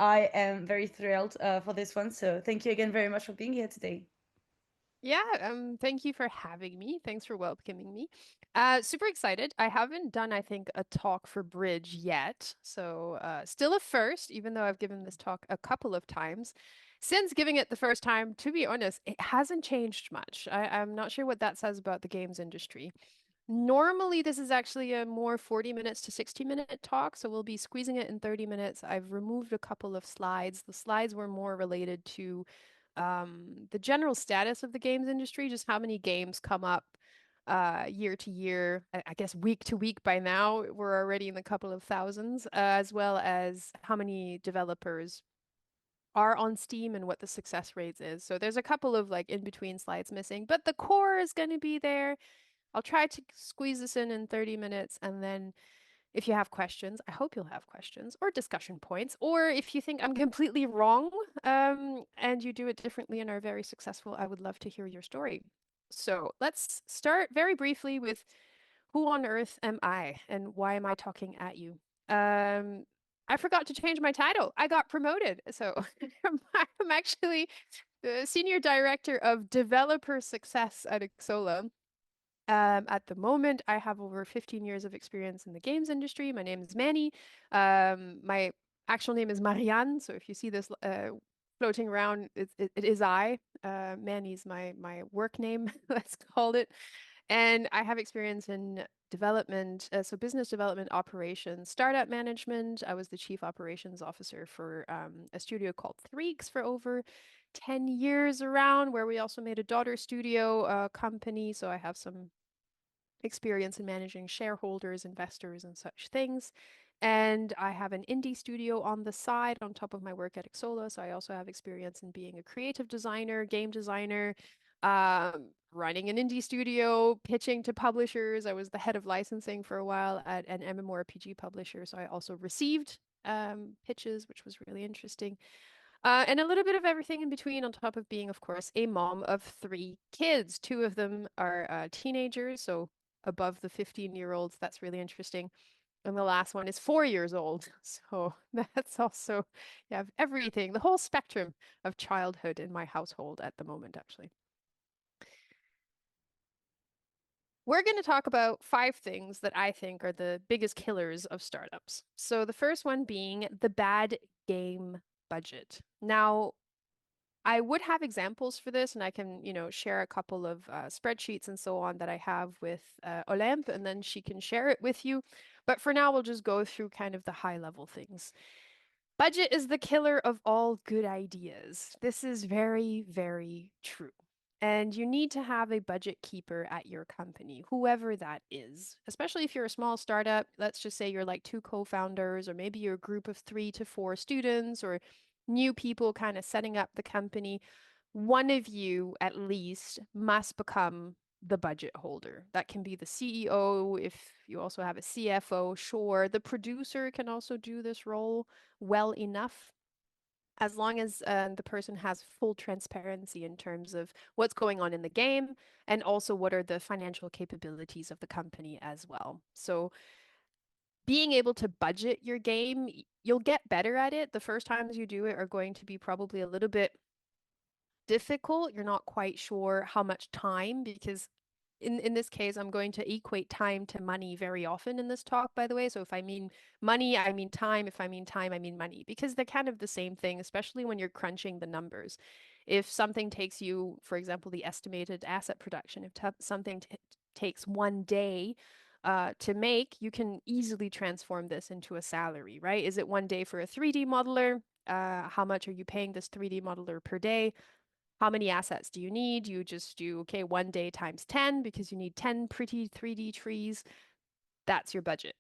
I am very thrilled for this one. So thank you again very much for being here today. Yeah, thank you for having me. Thanks for welcoming me. Super excited. I haven't done, I think, a talk for Bridge yet. So, still a first, even though I've given this talk a couple of times. Since giving it the first time, to be honest, it hasn't changed much. I'm not sure what that says about the games industry. Normally, this is actually a more 40 minutes to 60-minute talk, so we'll be squeezing it in 30 minutes. I've removed a couple of slides. The slides were more related to the general status of the games industry, just how many games come up year to year, I guess week to week by now, we're already in the couple of thousands, as well as how many developers are on Steam and what the success rates is. So there's a couple of like in between slides missing, but the core is going to be there. I'll try to squeeze this in 30 minutes, and then if you have questions, I hope you'll have questions or discussion points, or if you think I'm completely wrong, and you do it differently and are very successful, I would love to hear your story. So let's start very briefly with who on earth am I and why am I talking at you? Um, I forgot to change my title. I got promoted. So I'm actually the Senior Director of Developer Success at Xsolla. At the moment, I have over 15 years of experience in the games industry. My name is Manny. My actual name is Marianne. So if you see this floating around, it is I. Manny's my work name, let's call it. And I have experience in development, so business development operations, startup management. I was the chief operations officer for a studio called Threeks for over 10 years around, where we also made a daughter studio company. So I have some experience in managing shareholders, investors, and such things. And I have an indie studio on the side on top of my work at Xsolla. So I also have experience in being a creative designer, game designer, running an indie studio, pitching to publishers. I was the head of licensing for a while at an MMORPG publisher. So I also received pitches, which was really interesting. And a little bit of everything in between, on top of being, of course, a mom of three kids. Two of them are teenagers, so above the 15-year-olds. That's really interesting. And the last one is 4 years old. So that's also, you have everything, the whole spectrum of childhood in my household at the moment, actually. We're going to talk about five things that I think are the biggest killers of startups. So the first one being the bad game budget. Now, I would have examples for this, and I can, share a couple of spreadsheets and so on that I have with Olympe, and then she can share it with you. But for now, we'll just go through kind of the high level things. Budget is the killer of all good ideas. This is very, very true. And you need to have a budget keeper at your company, whoever that is. Especially if you're a small startup, let's just say you're like two co-founders, or maybe you're a group of 3 to 4 students, or new people kind of setting up the company. One of you at least must become the budget holder. That can be the CEO, if you also have a CFO, sure. The producer can also do this role well enough, as long as the person has full transparency in terms of what's going on in the game and also what are the financial capabilities of the company as well. So being able to budget your game, you'll get better at it. The first times you do it are going to be probably a little bit difficult. You're not quite sure how much time, because in this case, I'm going to equate time to money very often in this talk, by the way. So if I mean money, I mean time. If I mean time, I mean money, because they're kind of the same thing, especially when you're crunching the numbers. If something takes you, for example, the estimated asset production, if something takes one day to make, you can easily transform this into a salary, right? Is it one day for a 3D modeler? How much are you paying this 3D modeler per day? How many assets do you need? You just do, okay, one day times 10 because you need 10 pretty 3D trees. That's your budget.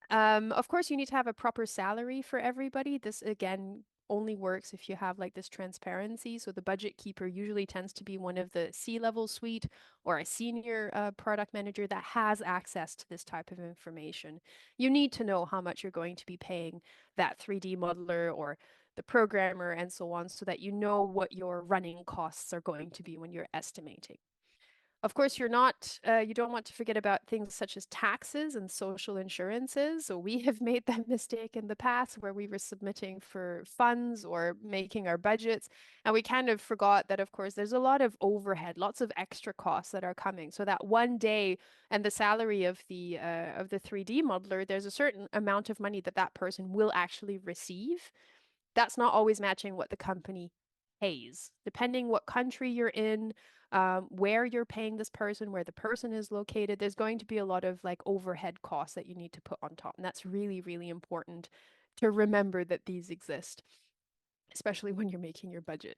Of course, you need to have a proper salary for everybody. This again only works if you have like this transparency. So the budget keeper usually tends to be one of the C-level suite or a senior product manager that has access to this type of information. You need to know how much you're going to be paying that 3D modeler or the programmer and so on, so that you know what your running costs are going to be when you're estimating. Of course, you don't want to forget about things such as taxes and social insurances. So we have made that mistake in the past where we were submitting for funds or making our budgets, and we kind of forgot that, of course, there's a lot of overhead, lots of extra costs that are coming. So that one day and the salary of the 3D modeler, there's a certain amount of money that that person will actually receive. That's not always matching what the company pays. Depending what country you're in, where you're paying this person, where the person is located, there's going to be a lot of like overhead costs that you need to put on top. And that's really, really important to remember that these exist, especially when you're making your budget.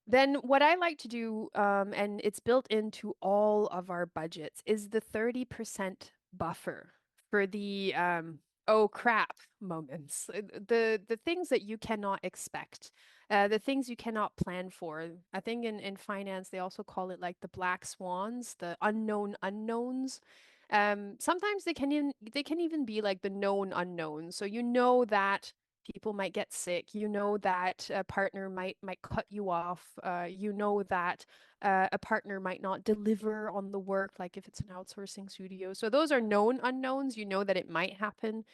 Then what I like to do, and it's built into all of our budgets, is the 30% buffer for the oh crap moments. The things that you cannot expect, the things you cannot plan for. I think in finance they also call it like the black swans, the unknown unknowns. Sometimes they can even be like the known unknowns. So you know that people might get sick. You know that a partner might cut you off. You know that a partner might not deliver on the work, like if it's an outsourcing studio. So those are known unknowns. You know that it might happen.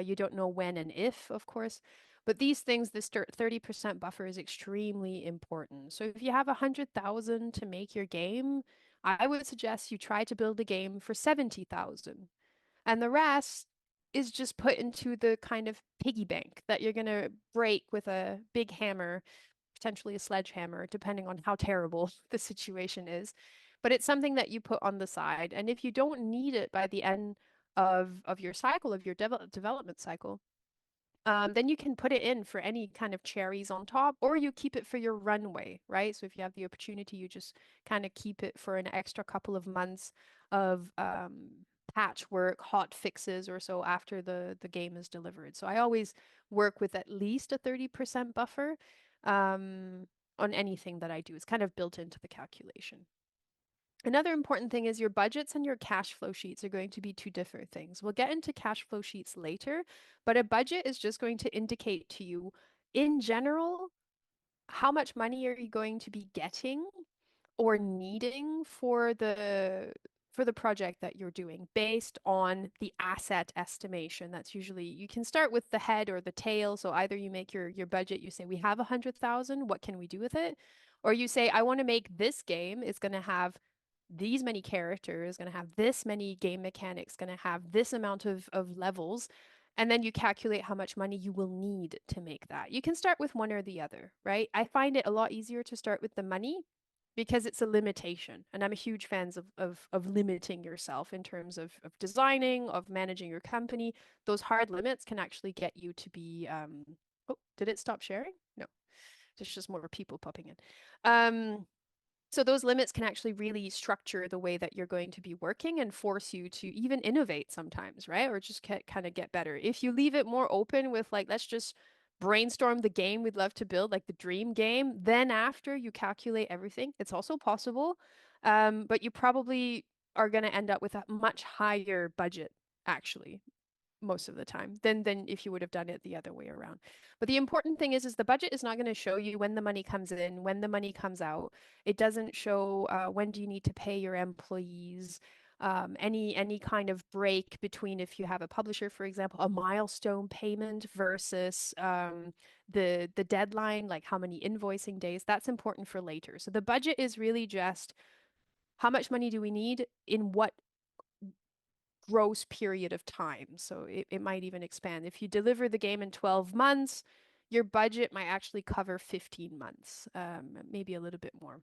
You don't know when and if, of course. But these things, this 30% buffer is extremely important. So if you have 100,000 to make your game, I would suggest you try to build a game for 70,000, and the rest is just put into the kind of piggy bank that you're going to break with a big hammer, potentially a sledgehammer, depending on how terrible the situation is. But it's something that you put on the side. And if you don't need it by the end of your cycle, of your development cycle, then you can put it in for any kind of cherries on top, or you keep it for your runway, right? So if you have the opportunity, you just kind of keep it for an extra couple of months of patchwork, hot fixes or so after the game is delivered. So I always work with at least a 30% buffer on anything that I do. It's kind of built into the calculation. Another important thing is your budgets and your cash flow sheets are going to be two different things. We'll get into cash flow sheets later, but a budget is just going to indicate to you, in general, how much money are you going to be getting or needing for the project that you're doing based on the asset estimation. That's usually, you can start with the head or the tail. So either you make your budget, you say we have 100,000, what can we do with it? Or you say I want to make this game, it's going to have these many characters, going to have this many game mechanics, going to have this amount of levels, and then you calculate how much money you will need to make that. You can start with one or the other, right? I find it a lot easier to start with the money because it's a limitation. And I'm a huge fan of limiting yourself in terms of designing, of managing your company. Those hard limits can actually get you to be oh, did it stop sharing? No. There's just more people popping in. So those limits can actually really structure the way that you're going to be working and force you to even innovate sometimes, right? Or just kind of get better. If you leave it more open with like, let's just brainstorm the game we'd love to build, like the dream game, then after you calculate everything, it's also possible. But you probably are going to end up with a much higher budget, actually, most of the time than if you would have done it the other way around. But the important thing is the budget is not going to show you when the money comes in, when the money comes out. It doesn't show when do you need to pay your employees. Any kind of break between, if you have a publisher, for example, a milestone payment versus the deadline, like how many invoicing days, that's important for later. So the budget is really just how much money do we need in what gross period of time. So it might even expand. If you deliver the game in 12 months, your budget might actually cover 15 months, maybe a little bit more.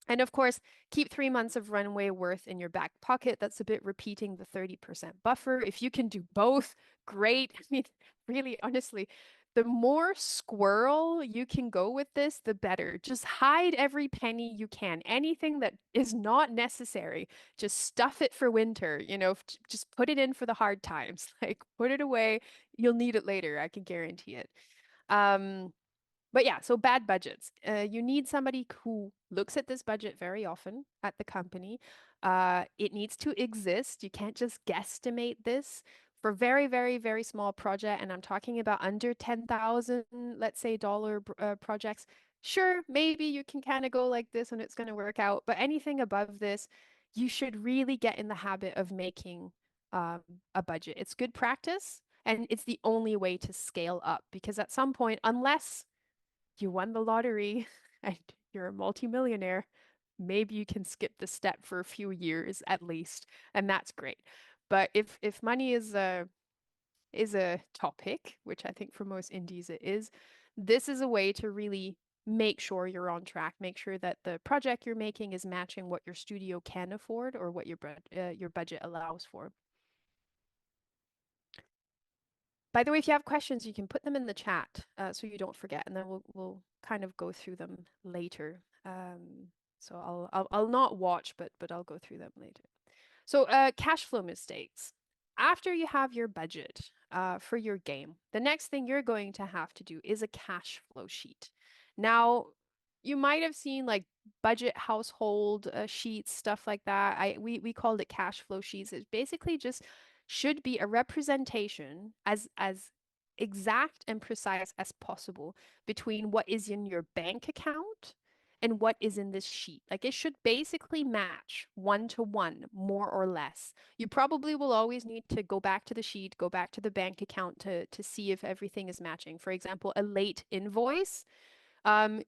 And of course, keep 3 months of runway worth in your back pocket. That's a bit repeating the 30% buffer. If you can do both, great. I mean, really, honestly, the more squirrel you can go with this, the better. Just hide every penny you can. Anything that is not necessary, just stuff it for winter, just put it in for the hard times. Like put it away. You'll need it later. I can guarantee it. Um, but yeah, so bad budgets. You need somebody who looks at this budget very often at the company. It needs to exist. You can't just guesstimate this for very, very, very small project. And I'm talking about under 10,000, let's say, dollar projects. Sure, maybe you can kind of go like this and it's going to work out, but anything above this, you should really get in the habit of making um, a budget. It's good practice, and it's the only way to scale up because at some point, unless you won the lottery and you're a multimillionaire, maybe you can skip the step for a few years at least, and that's great. But if money is a topic, which I think for most indies it is, this is a way to really make sure you're on track, make sure that the project you're making is matching what your studio can afford or what your budget allows for. By the way, if you have questions, you can put them in the chat so you don't forget, and then we'll kind of go through them later. So I'll not watch, but I'll go through them later. So, cash flow mistakes. After you have your budget for your game, the next thing you're going to have to do is a cash flow sheet. Now, you might have seen like budget household sheets, stuff like that. We called it cash flow sheets. It basically just should be a representation as exact and precise as possible between what is in your bank account and what is in this sheet. Like it should basically match 1 to 1, more or less. You probably will always need to go back to the sheet, go back to the bank account to see if everything is matching. For example, a late invoice. Um,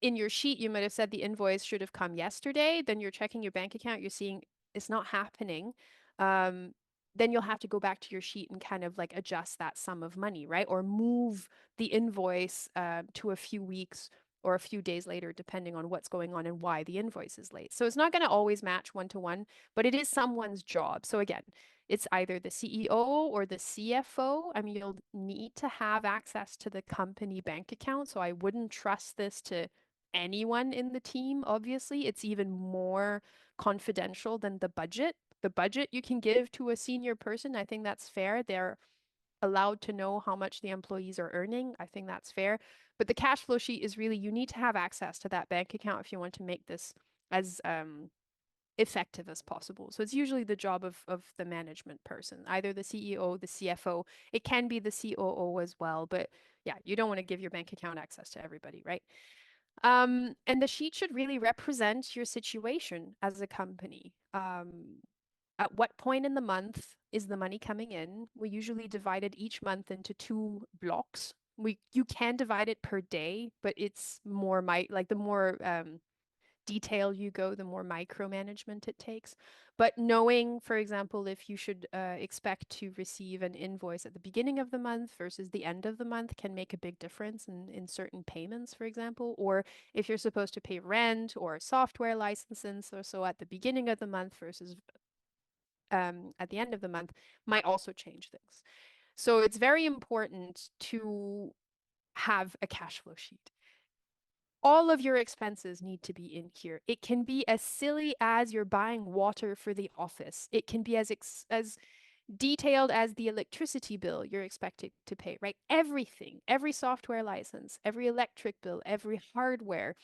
in your sheet, you might have said the invoice should have come yesterday. Then you're checking your bank account, you're seeing it's not happening. Um, then you'll have to go back to your sheet and kind of like adjust that sum of money, right? Or move the invoice to a few weeks or a few days later, depending on what's going on and why the invoice is late. So it's not going to always match 1 to 1, but it is someone's job. So again, it's either the CEO or the CFO. I mean, you'll need to have access to the company bank account. So I wouldn't trust this to anyone in the team, obviously. It's even more confidential than the budget. The budget you can give to a senior person. I think that's fair. They're allowed to know how much the employees are earning. I think that's fair. But the cash flow sheet is really, you need to have access to that bank account if you want to make this as effective as possible. So it's usually the job of the management person, either the CEO, the CFO. It can be the COO as well, but yeah, you don't want to give your bank account access to everybody, right? And the sheet should really represent your situation as a company. At what point in the month is the money coming in? We usually divide it each month into 2 blocks. You can divide it per day, but it's more like the more detail you go, the more micromanagement it takes. But knowing, for example, if you should expect to receive an invoice at the beginning of the month versus the end of the month can make a big difference in certain payments, for example, or if you're supposed to pay rent or software licenses or so at the beginning of the month versus at the end of the month might also change things. So it's very important to have a cash flow sheet. All of your expenses need to be in here. It can be as silly as you're buying water for the office. It can be as detailed as the electricity bill you're expected to pay, right? Everything, every software license, every electric bill, every hardware,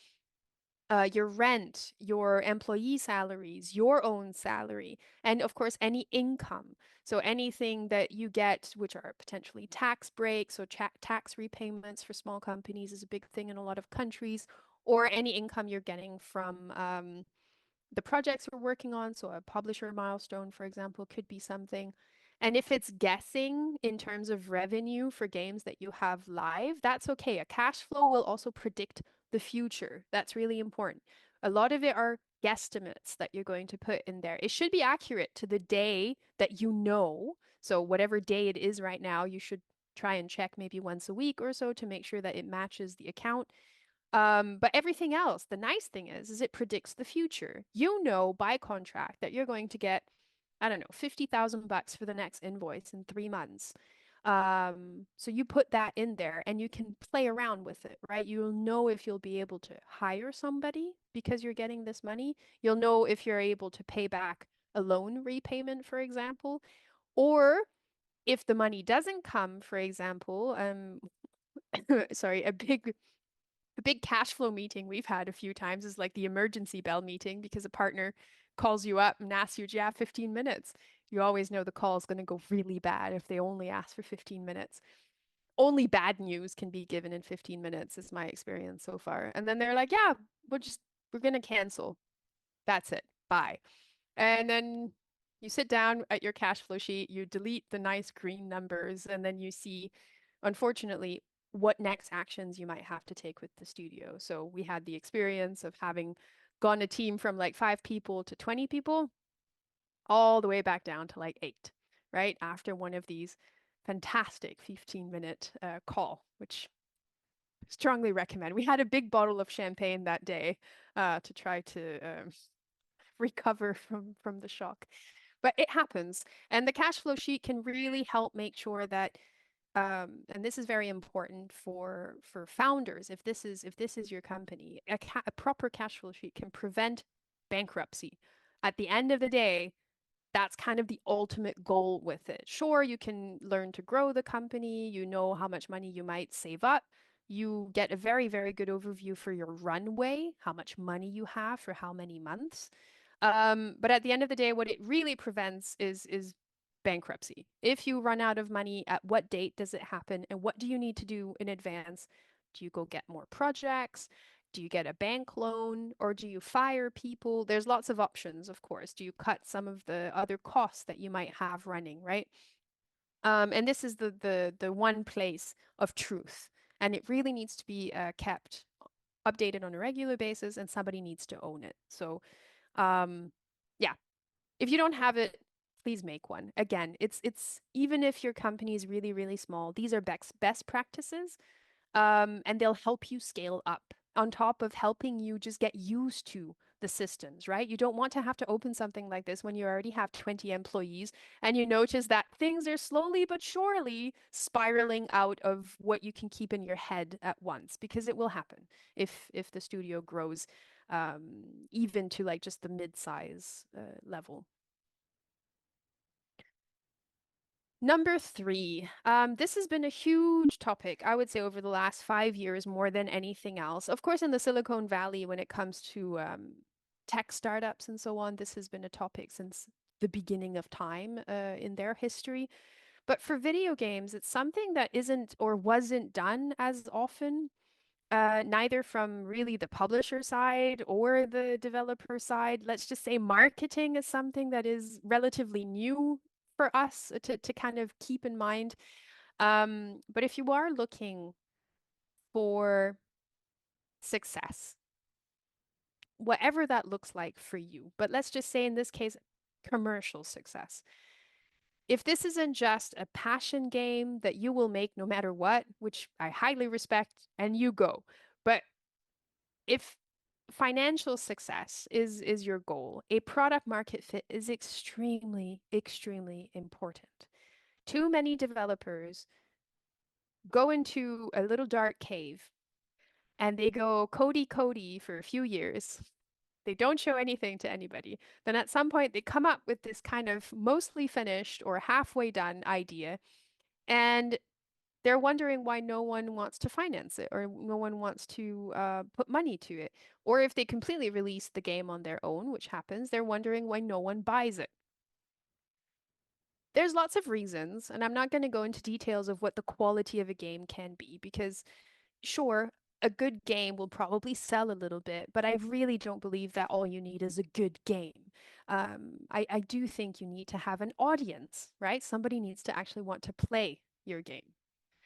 your rent, your employee salaries, your own salary, and of course, any income. So anything that you get, which are potentially tax breaks or tax repayments for small companies, is a big thing in a lot of countries, or any income you're getting from the projects we're working on. So a publisher milestone, for example, could be something. And if it's guessing in terms of revenue for games that you have live, that's okay. A cash flow will also predict the future. That's really important. A lot of it are guesstimates that you're going to put in there. It should be accurate to the day that you know. So whatever day it is right now, you should try and check maybe once a week or so to make sure that it matches the account. But everything else, the nice thing is it predicts the future. You know by contract that you're going to get, I don't know, 50,000 bucks for the next invoice in 3 months. So you put that in there and you can play around with it, right? You'll know if you'll be able to hire somebody because you're getting this money. You'll know if you're able to pay back a loan repayment, for example, or if the money doesn't come, for example, sorry, a big cash flow meeting we've had a few times is like the emergency bell meeting because a partner calls you up and asks you, do you have 15 minutes? You always know the call is going to go really bad if they only ask for 15 minutes. only bad news can be given in 15 minutes, is my experience so far. And then they're like, yeah, we're gonna cancel. That's it. Bye. And then you sit down at your cash flow sheet, you delete the nice green numbers, and then you see, unfortunately, what next actions you might have to take with the studio. So we had the experience of having gone a team from like 5 people to 20 people, all the way back down to like 8, right? After one of these fantastic 15-minute call, which strongly recommend. We had a big bottle of champagne that day to try to recover from the shock. But it happens, and the cash flow sheet can really help make sure that and this is very important for founders. If this is your company, a proper cash flow sheet can prevent bankruptcy. At the end of the day, that's kind of the ultimate goal with it. Sure, you can learn to grow the company, you know how much money you might save up. You get a very, very good overview for your runway, how much money you have for how many months. But at the end of the day, what it really prevents is bankruptcy. If you run out of money, at what date does it happen, and what do you need to do in advance? Do you go get more projects? Do you get a bank loan, or do you fire people? There's lots of options, of course. Do you cut some of the other costs that you might have running, right? And this is the one place of truth, and it really needs to be kept updated on a regular basis, and somebody needs to own it. So, um, yeah, if you don't have it, please make one. Again, it's even if your company is really, really small, these are best practices, and they'll help you scale up on top of helping you just get used to the systems, right? You don't want to have to open something like this when you already have 20 employees and you notice that things are slowly but surely spiraling out of what you can keep in your head at once, because it will happen if the studio grows even to like just the mid-size level. Number three, this has been a huge topic, I would say, over the last 5 years more than anything else. Of course, in the Silicon Valley, when it comes to tech startups and so on, this has been a topic since the beginning of time in their history. But for video games, it's something that isn't or wasn't done as often, neither from really the publisher side or the developer side. Let's just say marketing is something that is relatively new for us to kind of keep in mind. But if you are looking for success, whatever that looks like for you, but let's just say in this case, commercial success. If this isn't just a passion game that you will make no matter what, which I highly respect, and you go, but if financial success is your goal, a product market fit is extremely, extremely important. Too many developers go into a little dark cave and they go Cody Cody for a few years. They don't show anything to anybody. Then at some point they come up with this kind of mostly finished or halfway done idea, and they're wondering why no one wants to finance it or no one wants to put money to it. Or if they completely release the game on their own, which happens, they're wondering why no one buys it. There's lots of reasons, and I'm not going to go into details of what the quality of a game can be because, sure, a good game will probably sell a little bit, but I really don't believe that all you need is a good game. I do think you need to have an audience, right? Somebody needs to actually want to play your game.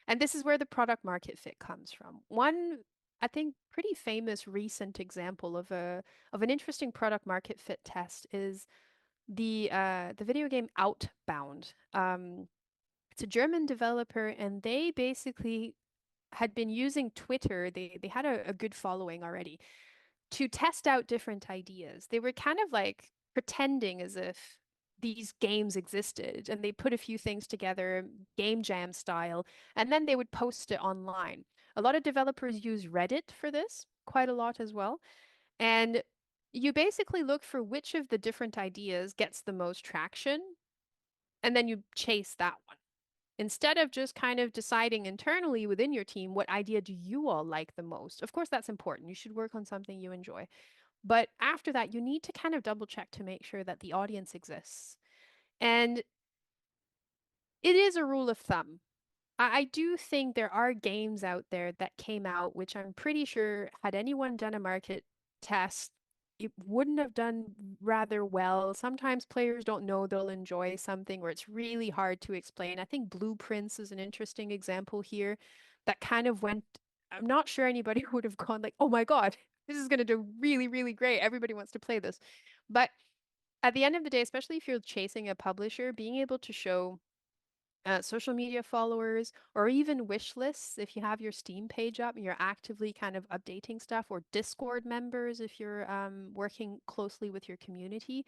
And this is where the product market fit comes from. One, I think, pretty famous recent example of an interesting product market fit test is the video game Outbound. It's a German developer, and they basically had been using Twitter. They had a good following already to test out different ideas. They were kind of like pretending as if these games existed, and they put a few things together, game jam style, and then they would post it online. A lot of developers use Reddit for this, quite a lot as well. And you basically look for which of the different ideas gets the most traction, and then you chase that one. Instead of just kind of deciding internally within your team, what idea do you all like the most? Of course, that's important. You should work on something you enjoy. But after that, you need to kind of double check to make sure that the audience exists. And it is a rule of thumb. I do think there are games out there that came out, which I'm pretty sure had anyone done a market test, it wouldn't have done rather well. Sometimes players don't know they'll enjoy something, or it's really hard to explain. I think Blueprints is an interesting example here that kind of went, I'm not sure anybody would have gone like, oh my God, this is going to do really, really great. Everybody wants to play this. But at the end of the day, especially if you're chasing a publisher, being able to show social media followers, or even wish lists if you have your Steam page up and you're actively kind of updating stuff, or Discord members if you're working closely with your community.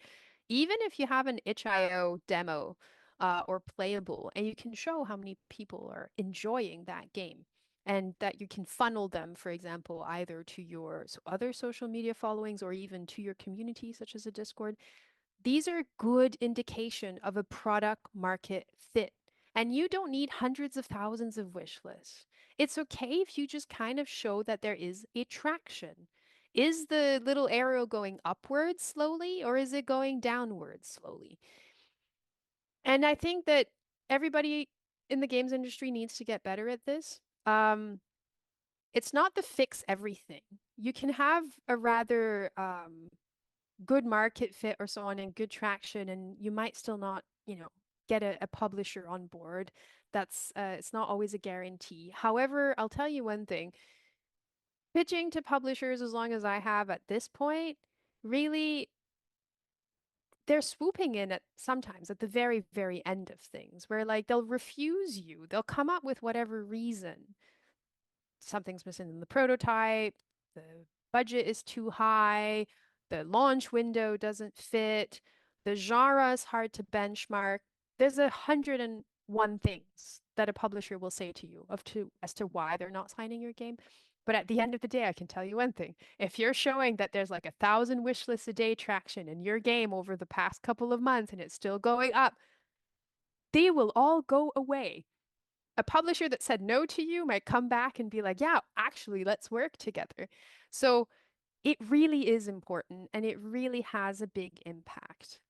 Even if you have an itch.io demo or playable, and you can show how many people are enjoying that game. And that you can funnel them, for example, either to your other social media followings or even to your community, such as a Discord. These are good indication of a product market fit. And you don't need hundreds of thousands of wish lists. It's okay if you just kind of show that there is a traction. Is the little arrow going upwards slowly or is it going downwards slowly? And I think that everybody in the games industry needs to get better at this. It's not the fix everything. You can have a rather good market fit or so on and good traction, and you might still not, get a publisher on board. That's it's not always a guarantee. However, I'll tell you one thing, pitching to publishers as long as I have at this point, really they're swooping in at sometimes at the very, very end of things where like they'll refuse you. They'll come up with whatever reason something's missing in the prototype, the budget is too high, the launch window doesn't fit, the genre is hard to benchmark. There's 101 things that a publisher will say to you as to why they're not signing your game. But at the end of the day, I can tell you one thing. If you're showing that there's like 1,000 wish lists a day traction in your game over the past couple of months and it's still going up, they will all go away. A publisher that said no to you might come back and be like, yeah, actually, let's work together. So it really is important and it really has a big impact.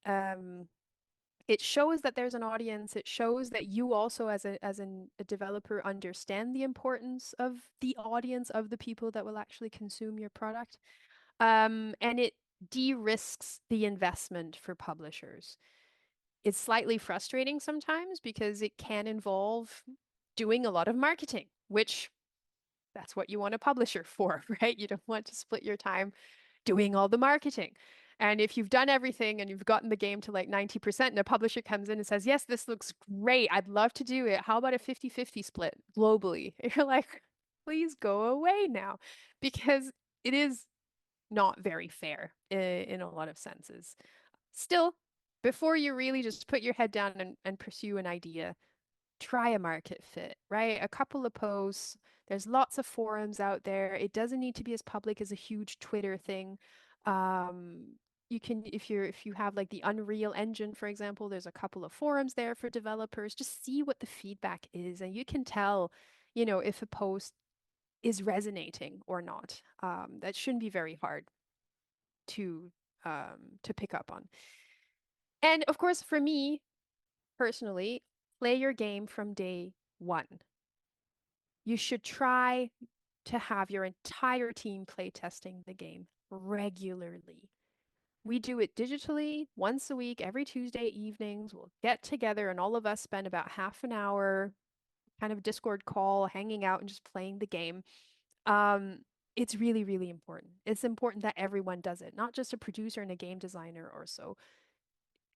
It shows that there's an audience. It shows that you also, a developer, understand the importance of the audience, of the people that will actually consume your product. And it de-risks the investment for publishers. It's slightly frustrating sometimes because it can involve doing a lot of marketing, which that's what you want a publisher for, right? You don't want to split your time doing all the marketing. And if you've done everything and you've gotten the game to like 90% and a publisher comes in and says, yes, this looks great. I'd love to do it. How about a 50-50 split globally? You're like, please go away now because it is not very fair in a lot of senses. Still, before you really just put your head down and pursue an idea, try a market fit, right? A couple of posts. There's lots of forums out there. It doesn't need to be as public as a huge Twitter thing. Um, you can, if you have like the Unreal Engine, for example, there's a couple of forums there for developers. Just see what the feedback is, and you can tell, if a post is resonating or not. That shouldn't be very hard to pick up on. And of course, for me personally, play your game from day one. You should try to have your entire team play testing the game regularly. We do it digitally once a week, every Tuesday evenings. We'll get together and all of us spend about half an hour kind of Discord call, hanging out and just playing the game. Um, it's really, really important. It's important that everyone does it, not just a producer and a game designer or so.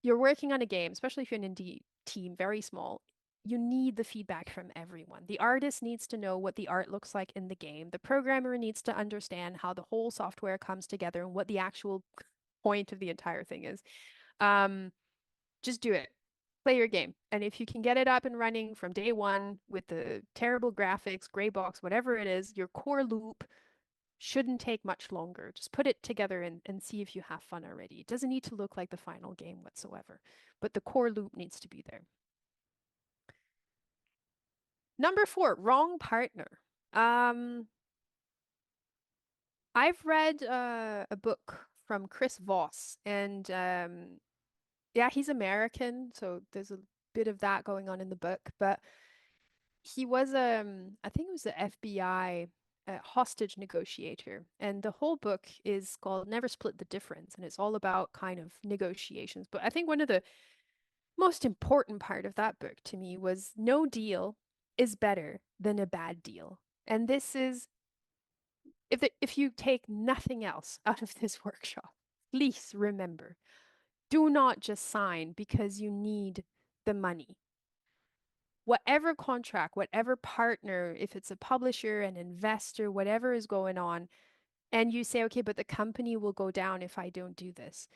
You're working on a game, especially if you're an indie team, very small, you need the feedback from everyone. The artist needs to know what the art looks like in the game. The programmer needs to understand how the whole software comes together and what the actual point of the entire thing is. Um, just do it. Play your game. And if you can get it up and running from day one with the terrible graphics, gray box, whatever it is, your core loop shouldn't take much longer. Just put it together and see if you have fun already. It doesn't need to look like the final game whatsoever, but the core loop needs to be there. Number four, wrong partner. Um, I've read a book from Chris Voss, and yeah, he's American, so there's a bit of that going on in the book, but He was I think it was the FBI hostage negotiator, and the whole book is called Never Split the Difference, and it's all about kind of negotiations. But I think one of the most important part of that book to me was no deal is better than a bad deal. And this is if you take nothing else out of this workshop, please remember, do not just sign because you need the money. Whatever contract, whatever partner, if it's a publisher, an investor, whatever is going on, and you say, okay, but the company will go down if I don't do this.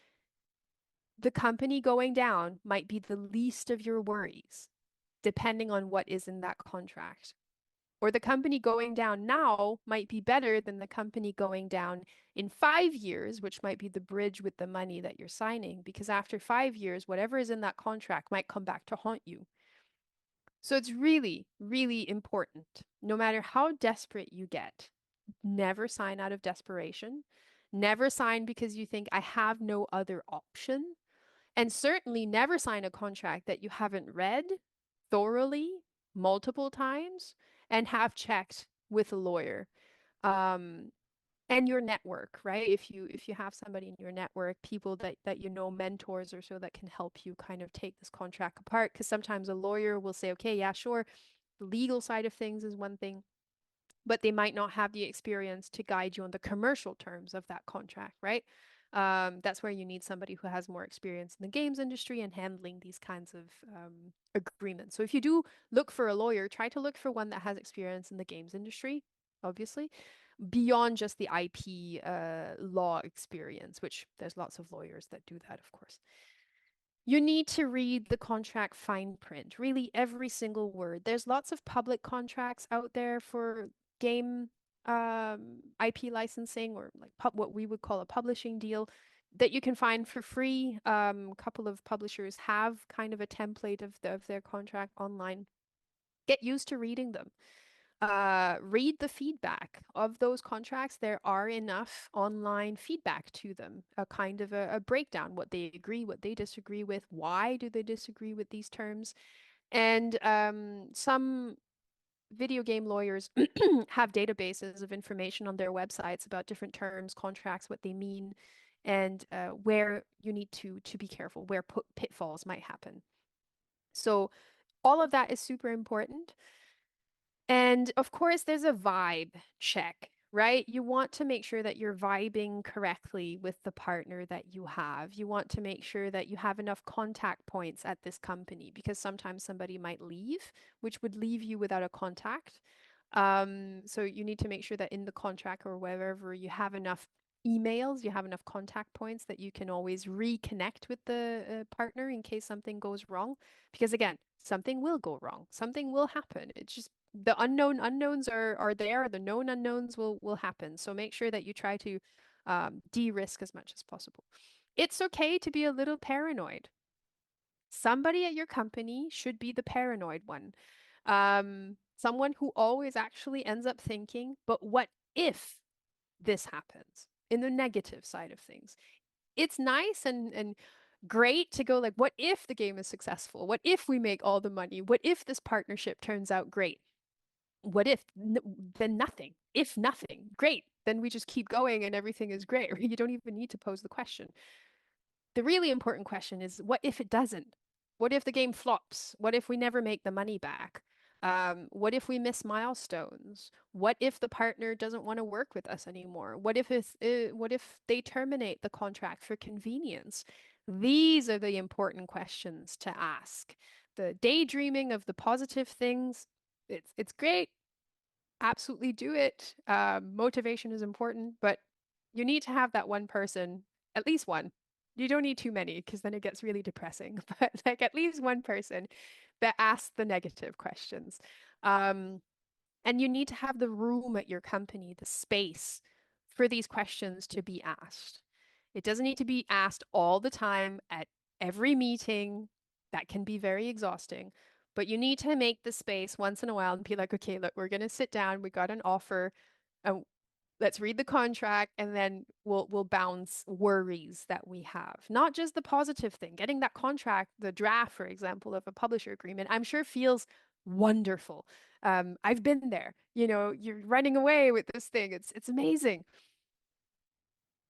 The company going down might be the least of your worries, depending on what is in that contract. Or the company going down now might be better than the company going down in 5 years, which might be the bridge with the money that you're signing, because after 5 years, whatever is in that contract might come back to haunt you. So it's really, really important, no matter how desperate you get, never sign out of desperation. Never sign because you think I have no other option. And certainly never sign a contract that you haven't read thoroughly multiple times and have checked with a lawyer. Um, and your network, right? If you have somebody in your network, people that you know, mentors or so that can help you kind of take this contract apart. Because sometimes a lawyer will say, okay, yeah, sure, the legal side of things is one thing, but they might not have the experience to guide you on the commercial terms of that contract, right? That's where you need somebody who has more experience in the games industry and handling these kinds of agreements. So if you do look for a lawyer, try to look for one that has experience in the games industry, obviously, beyond just the IP law experience, which there's lots of lawyers that do that, of course. You need to read the contract fine print, really every single word. There's lots of public contracts out there for game IP licensing or like what we would call a publishing deal that you can find for free. A couple of publishers have kind of a template of their contract online. Get used to reading them. Read the feedback of those contracts. There are enough online feedback to them, a kind of a breakdown, what they agree, what they disagree with, why do they disagree with these terms. And some video game lawyers have databases of information on their websites about different terms, contracts, what they mean, and where you need to be careful, where pitfalls might happen. So all of that is super important. And of course, there's a vibe check, right? You want to make sure that you're vibing correctly with the partner that you have. You want to make sure that you have enough contact points at this company because sometimes somebody might leave, which would leave you without a contact. So you need to make sure that in the contract or wherever you have enough emails, you have enough contact points that you can always reconnect with the partner in case something goes wrong. Because again, something will go wrong, something will happen. It's just the unknown unknowns are there. The known unknowns will happen. So make sure that you try to de-risk as much as possible. It's okay to be a little paranoid. Somebody at your company should be the paranoid one. Someone who always actually ends up thinking, but what if this happens in the negative side of things? It's nice and great to go like, what if the game is successful? What if we make all the money? What if this partnership turns out great? What if then nothing? If nothing, great. Then we just keep going and everything is great. Or you don't even need to pose the question. The really important question is what if it doesn't? What if the game flops? What if we never make the money back? What if we miss milestones? What if the partner doesn't want to work with us anymore? What if they terminate the contract for convenience? These are the important questions to ask. The daydreaming of the positive things, it's great. Absolutely do it. Motivation is important, but you need to have that one person, at least one. You don't need too many because then it gets really depressing, but like at least one person that asks the negative questions. Um, and you need to have the room at your company, the space for these questions to be asked. It doesn't need to be asked all the time at every meeting. That can be very exhausting. But you need to make the space once in a while and be like, okay, look, we're going to sit down. We got an offer. And let's read the contract and then we'll bounce worries that we have. Not just the positive thing. Getting that contract, the draft, for example, of a publisher agreement, I'm sure feels wonderful. I've been there. You're running away with this thing. It's amazing.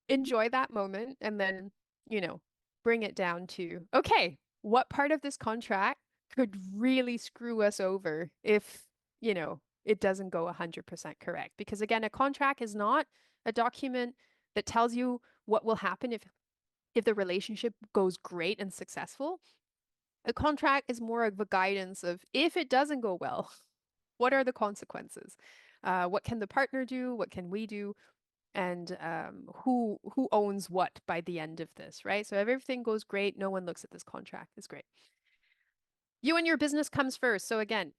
Enjoy that moment and then, you know, bring it down to, okay, what part of this contract could really screw us over if, it doesn't go 100% correct? Because again, a contract is not a document that tells you what will happen if the relationship goes great and successful. A contract is more of a guidance of if it doesn't go well, what are the consequences? What can the partner do? What can we do? And who owns what by the end of this, right? So if everything goes great, no one looks at this contract. It's great. You and your business comes first. So again,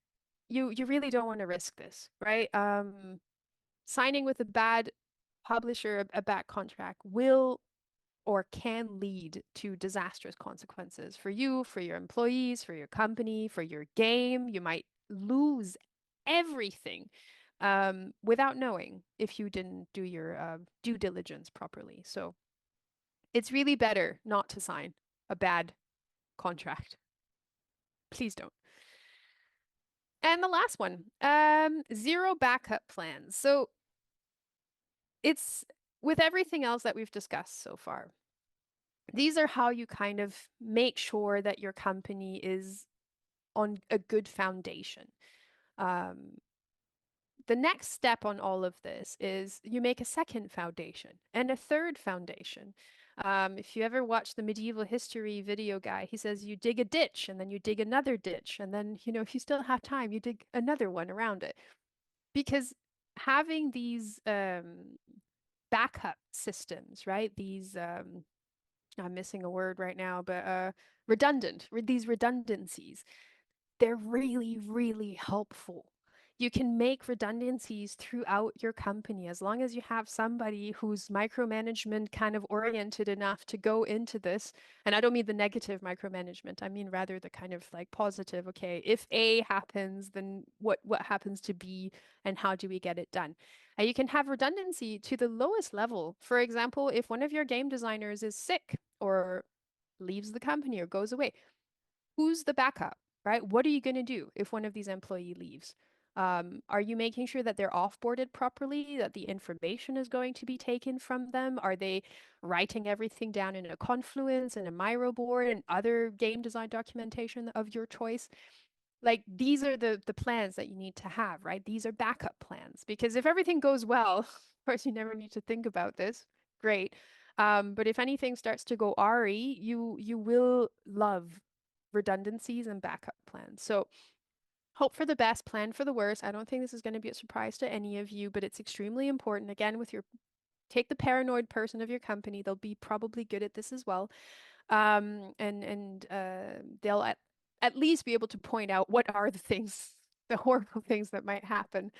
you really don't want to risk this, right? Signing with a bad publisher, a bad contract will or can lead to disastrous consequences for you, for your employees, for your company, for your game. You might lose everything without knowing if you didn't do your due diligence properly. So it's really better not to sign a bad contract. Please don't. And the last one, zero backup plans. So it's with everything else that we've discussed so far. These are how you kind of make sure that your company is on a good foundation. Um, the next step on all of this is you make a second foundation and a third foundation. If you ever watch the medieval history video guy, he says you dig a ditch and then you dig another ditch. And then, if you still have time, you dig another one around it. Because having these backup systems, right? I'm missing a word right now, but these redundancies, they're really, really helpful. You can make redundancies throughout your company as long as you have somebody who's micromanagement kind of oriented enough to go into this. And I don't mean the negative micromanagement. I mean rather the kind of like positive, okay, if A happens, then what happens to B and how do we get it done? And you can have redundancy to the lowest level. For example, if one of your game designers is sick or leaves the company or goes away, who's the backup, right? What are you going to do if one of these employee leaves? Are you making sure that they're offboarded properly, that the information is going to be taken from them? Are they writing everything down in a Confluence and a Miro board and other game design documentation of your choice? Like these are the plans that you need to have, right? These are backup plans because if everything goes well, of course you never need to think about this. Great. But if anything starts to go RE, you will love redundancies and backup plans. So hope for the best, plan for the worst. I don't think this is going to be a surprise to any of you, but it's extremely important. Again, take the paranoid person of your company. They'll be probably good at this as well. And they'll at least be able to point out what are the things, the horrible things that might happen.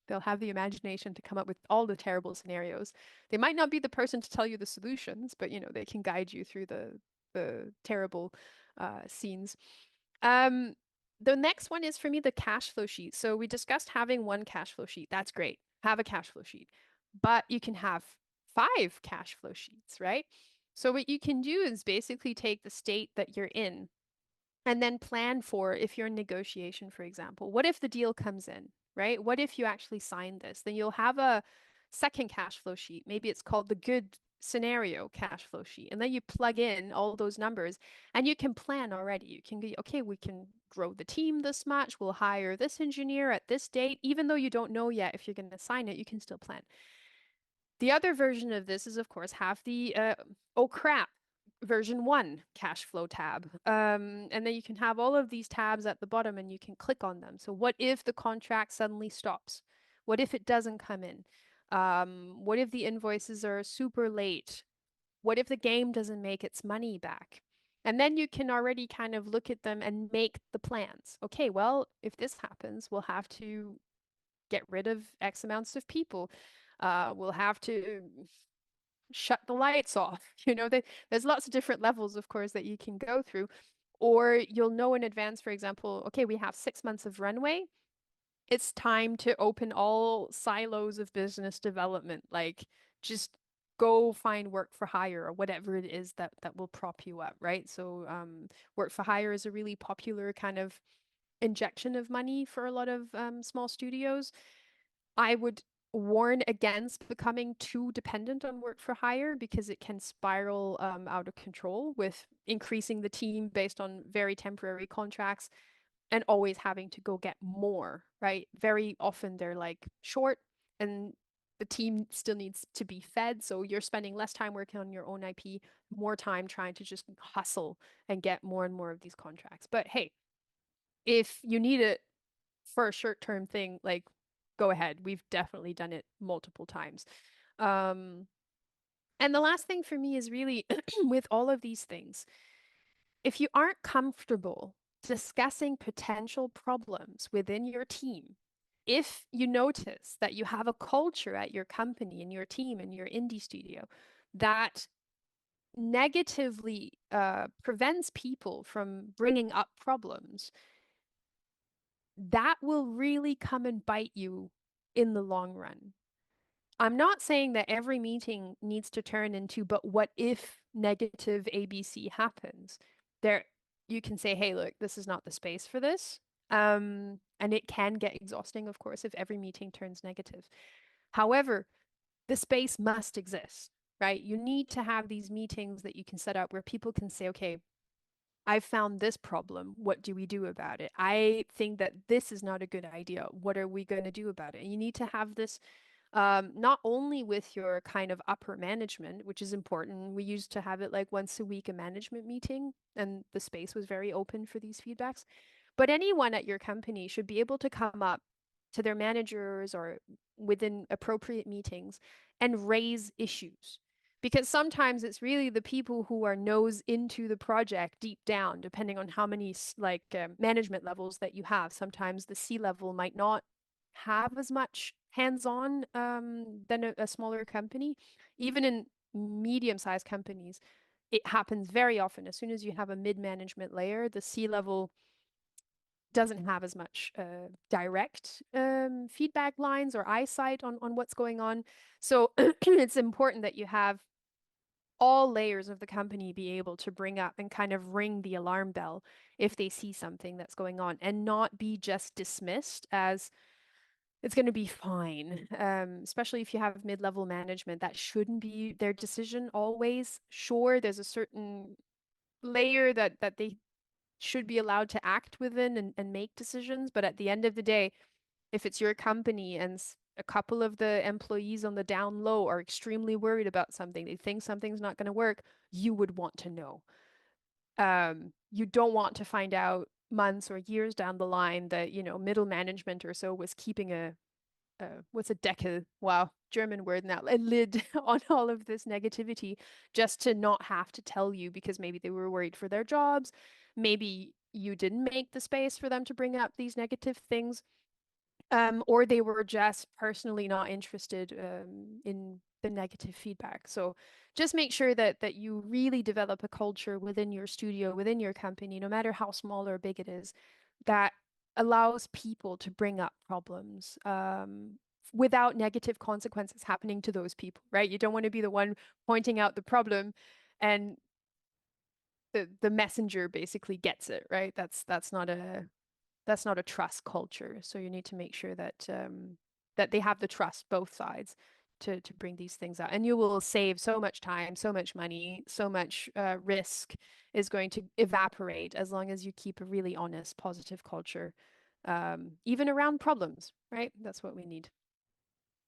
They'll have the imagination to come up with all the terrible scenarios. They might not be the person to tell you the solutions, but they can guide you through the terrible scenes. Um, the next one is for me the cash flow sheet. So we discussed having one cash flow sheet. That's great. Have a cash flow sheet. But you can have 5 cash flow sheets, right? So what you can do is basically take the state that you're in and then plan for if you're in negotiation, for example. What if the deal comes in, right? What if you actually sign this? Then you'll have a second cash flow sheet. Maybe it's called the good scenario cash flow sheet. And then you plug in all those numbers and you can plan already. You can go, okay, we can grow the team this much. We'll hire this engineer at this date. Even though you don't know yet if you're going to sign it, you can still plan. The other version of this is, of course, have the oh crap, version 1 cash flow tab. And then you can have all of these tabs at the bottom and you can click on them. So what if the contract suddenly stops? What if it doesn't come in? What if the invoices are super late? What if the game doesn't make its money back? And then you can already kind of look at them and make the plans. Okay, well, if this happens, we'll have to get rid of X amounts of people. We'll have to shut the lights off. There's lots of different levels, of course, that you can go through. Or you'll know in advance, for example, okay, we have 6 months of runway. It's time to open all silos of business development. Like just go find work for hire or whatever it is that will prop you up, right? So work for hire is a really popular kind of injection of money for a lot of small studios. I would warn against becoming too dependent on work for hire because it can spiral out of control with increasing the team based on very temporary contracts and always having to go get more, right? Very often they're like short and the team still needs to be fed. So you're spending less time working on your own IP, more time trying to just hustle and get more and more of these contracts. But hey, if you need it for a short-term thing, like go ahead. We've definitely done it multiple times. Um, and the last thing for me is really with all of these things, if you aren't comfortable discussing potential problems within your team, if you notice that you have a culture at your company, in your team, in your indie studio that negatively prevents people from bringing up problems, that will really come and bite you in the long run. I'm not saying that every meeting needs to turn into, but what if negative ABC happens? There, you can say, hey, look, this is not the space for this. And it can get exhausting, of course, if every meeting turns negative. However, the space must exist, right? You need to have these meetings that you can set up where people can say, okay, I've found this problem. What do we do about it? I think that this is not a good idea. What are we going to do about it? And you need to have this not only with your kind of upper management, which is important. We used to have it like once a week, a management meeting, and the space was very open for these feedbacks. But anyone at your company should be able to come up to their managers or within appropriate meetings and raise issues. Because sometimes it's really the people who are nose into the project deep down, depending on how many management levels that you have. Sometimes the C level might not have as much hands-on than a smaller company. Even in medium-sized companies, it happens very often. As soon as you have a mid-management layer, the C level doesn't have as much direct feedback lines or eyesight on what's going on. So it's important that you have all layers of the company be able to bring up and kind of ring the alarm bell if they see something that's going on and not be just dismissed as it's going to be fine. Especially if you have mid-level management, that shouldn't be their decision always. Sure, there's a certain layer that they should be allowed to act within and make decisions, but at the end of the day, if it's your company and a couple of the employees on the down low are extremely worried about something, they think something's not going to work, you would want to know. You don't want to find out months or years down the line that, middle management or so was keeping what's a Deckel? Wow, German word now, a lid on all of this negativity just to not have to tell you because maybe they were worried for their jobs. Maybe you didn't make the space for them to bring up these negative things, or they were just personally not interested in the negative feedback. So just make sure that you really develop a culture within your studio, within your company, no matter how small or big it is, that allows people to bring up problems without negative consequences happening to those people, right? You don't want to be the one pointing out the problem and the messenger basically gets it, right? That's not a trust culture. So you need to make sure that they have the trust both sides to bring these things out, and you will save so much time, so much money, so much risk is going to evaporate as long as you keep a really honest, positive culture, even around problems, right? That's what we need.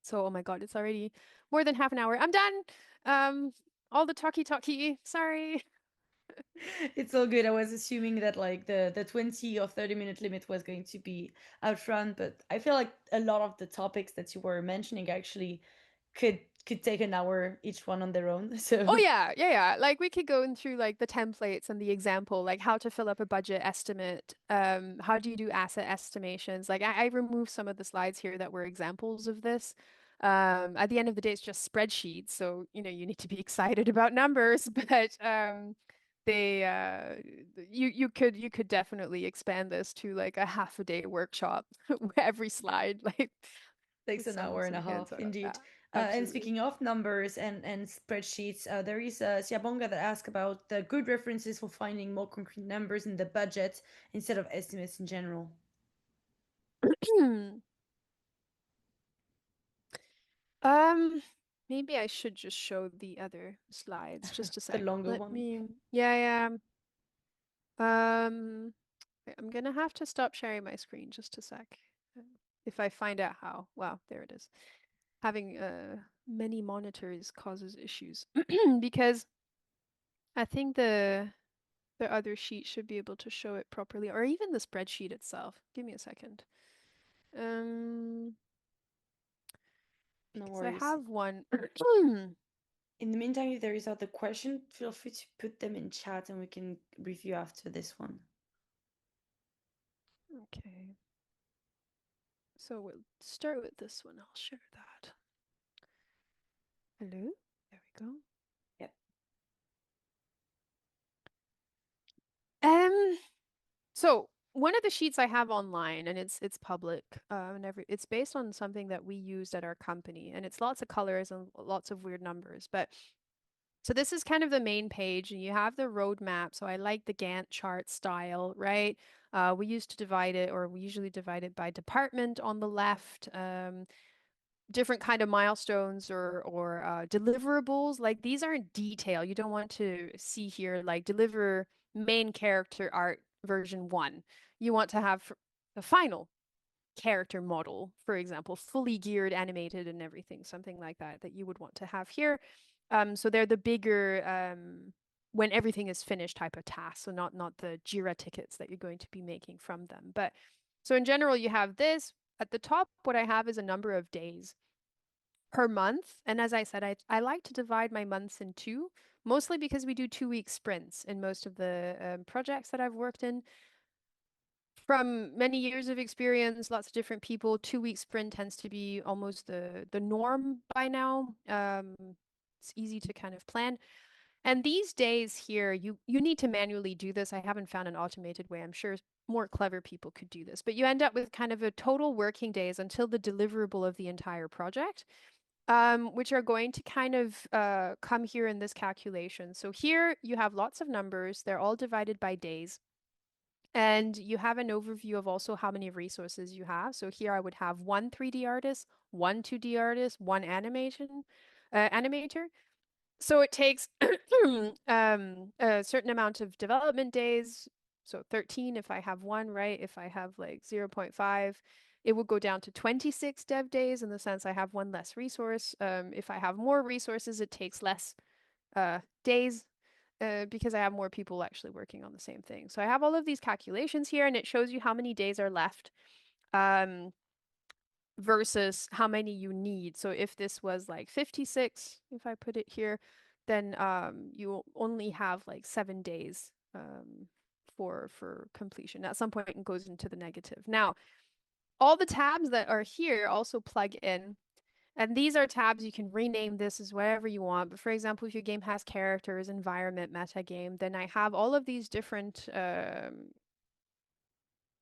So, oh my God, it's already more than half an hour. I'm done. All the talkie. Sorry. It's all good. I was assuming that like the 20 or 30-minute limit was going to be out front, but I feel like a lot of the topics that you were mentioning actually could could take an hour each one on their own. Oh So yeah. Like we could go in through like the templates and the example, like how to fill up a budget estimate. How do you do asset estimations? Like I removed some of the slides here that were examples of this. At the end of the day, it's just spreadsheets, so you need to be excited about numbers, but they you could definitely expand this to like a half a day workshop every slide, like takes with an some hour and some a half, hands-on. Yeah, indeed. And absolutely. speaking of numbers and spreadsheets, there is a Siabonga that asked about the good references for finding more concrete numbers in the budget instead of estimates in general. Um, maybe I should just show the other slides. Just a The sec. longer Let one. me, yeah, yeah. Wait, I'm gonna have to stop sharing my screen just a sec. Uh, If I find out how. Wow, there it is. Having many monitors causes issues because I think the other sheet should be able to show it properly, or even the spreadsheet itself. Give me a second. Um, No because I worries. have one. In the meantime, if there is other question, feel free to put them in chat and we can review after this one. Okay. So we'll start with this one. I'll share that. Hello? There we go. Yep. So one of the sheets I have online, and it's public, and it's based on something that we used at our company, and it's lots of colors and lots of weird numbers. But so this is kind of the main page, and you have the roadmap. So I like the Gantt chart style, right? We used to divide it, or we usually divide it by department on the left. Different kind of milestones or deliverables. Like these aren't detail. You don't want to see here like deliver main character art version 1. You want to have the final character model, for example, fully geared, animated, and everything, something like that that you would want to have here. So they're the bigger when everything is finished type of tasks. So not the Jira tickets that you're going to be making from them. But so in general, you have this. At the top, what I have is a number of days per month. And as I said, I like to divide my months in two, mostly because we do 2 week sprints in most of the projects that I've worked in. From many years of experience, lots of different people, 2 week sprint tends to be almost the norm by now. It's easy to kind of plan. And these days here, you need to manually do this. I haven't found an automated way. I'm sure more clever people could do this, but you end up with kind of a total working days until the deliverable of the entire project, which are going to kind of come here in this calculation. So here you have lots of numbers. They're all divided by days. And you have an overview of also how many resources you have. So here I would have one 3D artist, one 2D artist, one animator. So it takes a certain amount of development days. So 13 if I have one, right? If I have like 0.5, it would go down to 26 dev days in the sense I have one less resource. If I have more resources, it takes less days because I have more people actually working on the same thing. So I have all of these calculations here, and it shows you how many days are left. Versus how many you need. So if this was like 56, if I put it here, then you only have like 7 days for completion. At some point, it goes into the negative. Now, all the tabs that are here also plug in. And these are tabs you can rename this as whatever you want. But for example, if your game has characters, environment, meta game, then I have all of these different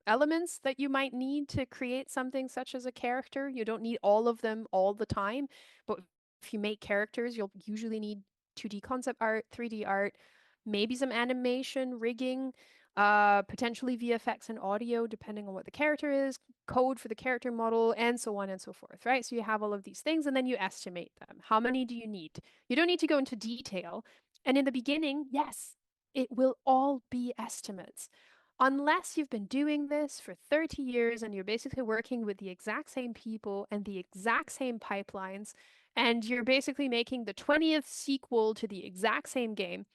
elements that you might need to create something such as a character. You don't need all of them all the time, but if you make characters, you'll usually need 2D concept art, 3D art, maybe some animation, rigging, potentially VFX and audio, depending on what the character is, code for the character model, and so on and so forth, right? So you have all of these things, and then you estimate them. How many do you need? You don't need to go into detail. And in the beginning, yes, it will all be estimates. Unless you've been doing this for 30 years and you're basically working with the exact same people and the exact same pipelines, and you're basically making the 20th sequel to the exact same game,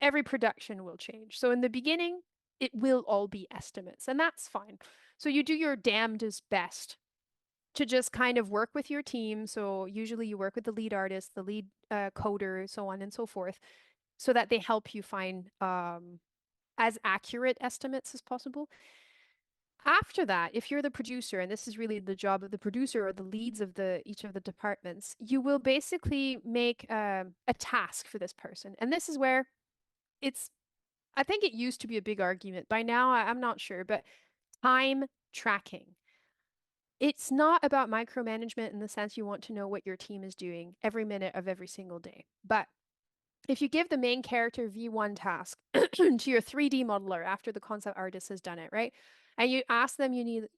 every production will change. So in the beginning, it will all be estimates, and that's fine. So you do your damnedest best to just kind of work with your team. So usually you work with the lead artist, the lead coder, so on and so forth, so that they help you find as accurate estimates as possible. After that, if you're the producer, and this is really the job of the producer or the leads of the each of the departments, you will basically make a task for this person. And this is where it's, I think it used to be a big argument. By now, I'm not sure, but time tracking. It's not about micromanagement in the sense you want to know what your team is doing every minute of every single day. But if you give the main character V1 task to your 3D modeler after the concept artist has done it, right? And you ask them, you need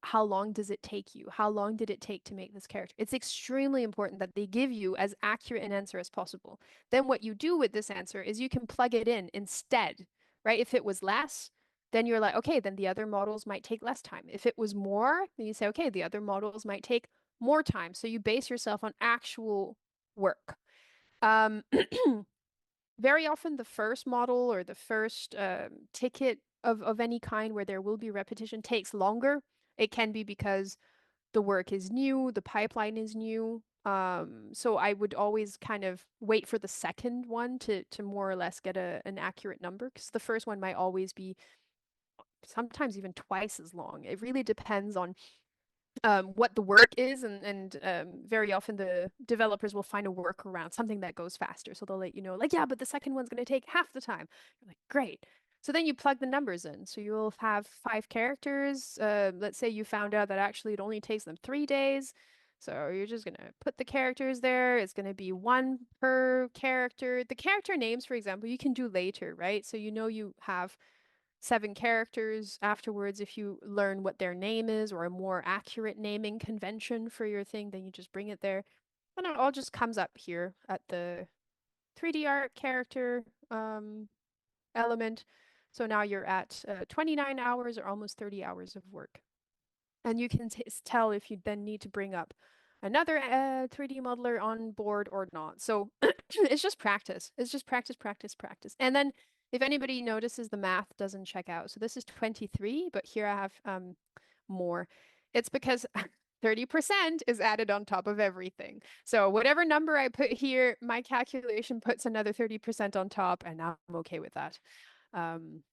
how long does it take you? How long did it take to make this character? It's extremely important that they give you as accurate an answer as possible. Then what you do with this answer is you can plug it in instead, right? If it was less, then you're like, okay, then the other models might take less time. If it was more, then you say, okay, the other models might take more time. So you base yourself on actual work. Um, very often the first model or the first ticket of any kind where there will be repetition takes longer. It can be because the work is new, the pipeline is new. So I would always kind of wait for the second one to more or less get an accurate number because the first one might always be sometimes even twice as long. It really depends on what the work is, and very often the developers will find a workaround, something that goes faster. So they'll let you know, like, yeah, but the second one's going to take half the time. You're like, great. So then you plug the numbers in. So you'll have 5 characters. Let's say you found out that actually it only takes them 3 days. So you're just going to put the characters there. It's going to be one per character. The character names, for example, you can do later, right? So you know you have 7 characters afterwards. If you learn what their name is or a more accurate naming convention for your thing, then you just bring it there. And it all just comes up here at the 3D art character element. So now you're at 29 hours or almost 30 hours of work. And you can tell if you then need to bring up another 3D modeler on board or not. So it's just practice. It's just practice, practice, practice. And then if anybody notices the math doesn't check out, so this is 23, but here I have more. It's because 30% is added on top of everything. So whatever number I put here, my calculation puts another 30% on top, and now I'm okay with that. Um,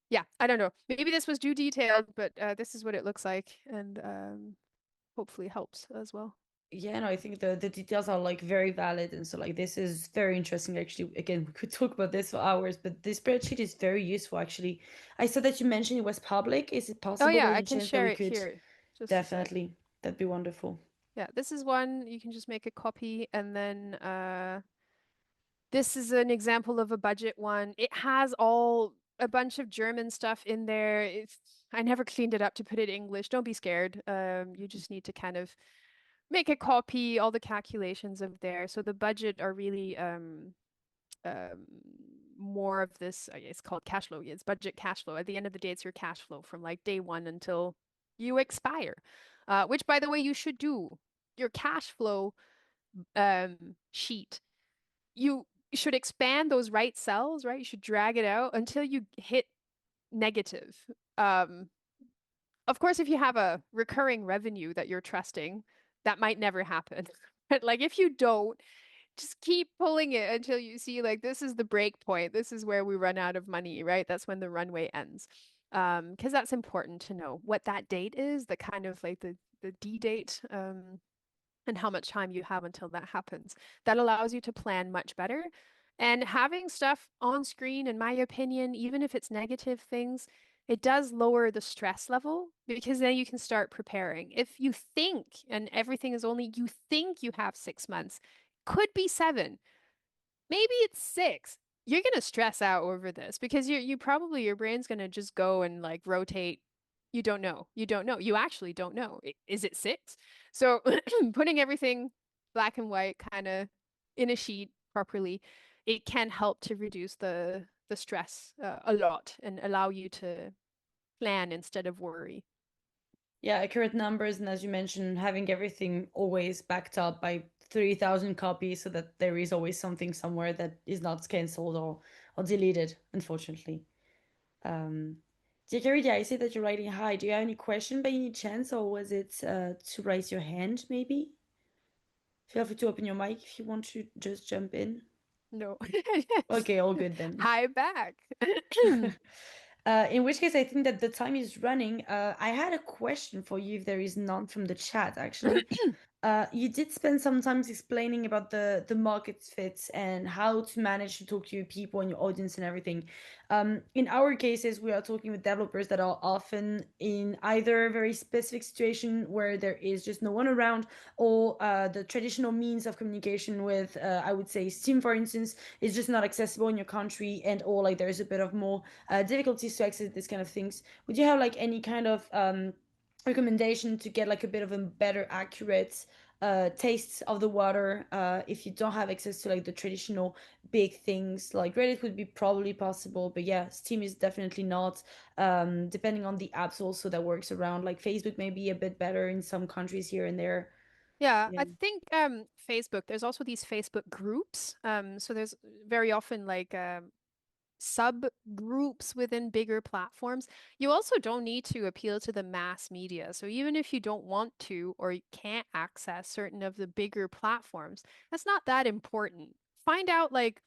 yeah, I don't know. Maybe this was too detailed, but this is what it looks like, and hopefully helps as well. Yeah, no, I think the details are like very valid, and so like this is very interesting. Actually, again, we could talk about this for hours, but this spreadsheet is very useful. Actually, I saw that you mentioned it was public. Is it Oh possible? yeah, There's I a can chance that share we it could here. Just a sec. definitely. That'd be wonderful. Yeah, this is one you can just make a copy, and then this is an example of a budget one. It has all a bunch of German stuff in there. I never cleaned it up to put it in English. Don't be scared. You just need to kind of make a copy, all the calculations of there. So the budget are really um, more of this, it's called cash flow. It's budget cash flow. At the end of the day, it's your cash flow from like day one until you expire, which, by the way, you should do. Your cash flow sheet, you should expand those right cells, right? You should drag it out until you hit negative. Um, of course, if you have a recurring revenue that you're trusting, that might never happen. But like if you don't, just keep pulling it until you see like this is the break point. This is where we run out of money, right? That's when the runway ends. Because that's important to know what that date is, the kind of like the D date, and how much time you have until that happens. That allows you to plan much better. And having stuff on screen, in my opinion, even if it's negative things, it does lower the stress level because then you can start preparing. If you think, and everything is only you think you have 6 months, could be 7, maybe it's 6. You're gonna stress out over this because you probably your brain's gonna just go and like rotate. You don't know. You don't know. You actually don't know. Is it 6? So putting everything black and white kind of in a sheet properly, it can help to reduce the stress a lot and allow you to plan instead of worry. Yeah, accurate numbers, and as you mentioned, having everything always backed up by 3,000 copies, so that there is always something somewhere that is not cancelled or deleted. Unfortunately. Um, Dear Carrie, I see that you're writing hi. Do you have any question by any chance, or was it to raise your hand, maybe? Feel free to open your mic if you want to just jump in. No. Okay, all good then. Hi back. In which case, I think that the time is running. I had a question for you if there is none from the chat, actually. You did spend some time explaining about the market fits and how to manage to talk to your people and your audience and everything. In our cases, we are talking with developers that are often in either a very specific situation where there is just no one around, or the traditional means of communication with, I would say, Steam, for instance, is just not accessible in your country, and or like there's a bit of more difficulties to access these kind of things. Would you have like any kind of recommendation to get like a bit of a better accurate taste of the water if you don't have access to like the traditional big things. Like Reddit would be probably possible, but yeah, Steam is definitely not. Depending on the apps also that works around, like Facebook may be a bit better in some countries here and there. Yeah, Yeah. I think Facebook, there's also these Facebook groups. So there's very often like subgroups within bigger platforms. You also don't need to appeal to the mass media. So even if you don't want to or you can't access certain of the bigger platforms, that's not that important. Find out like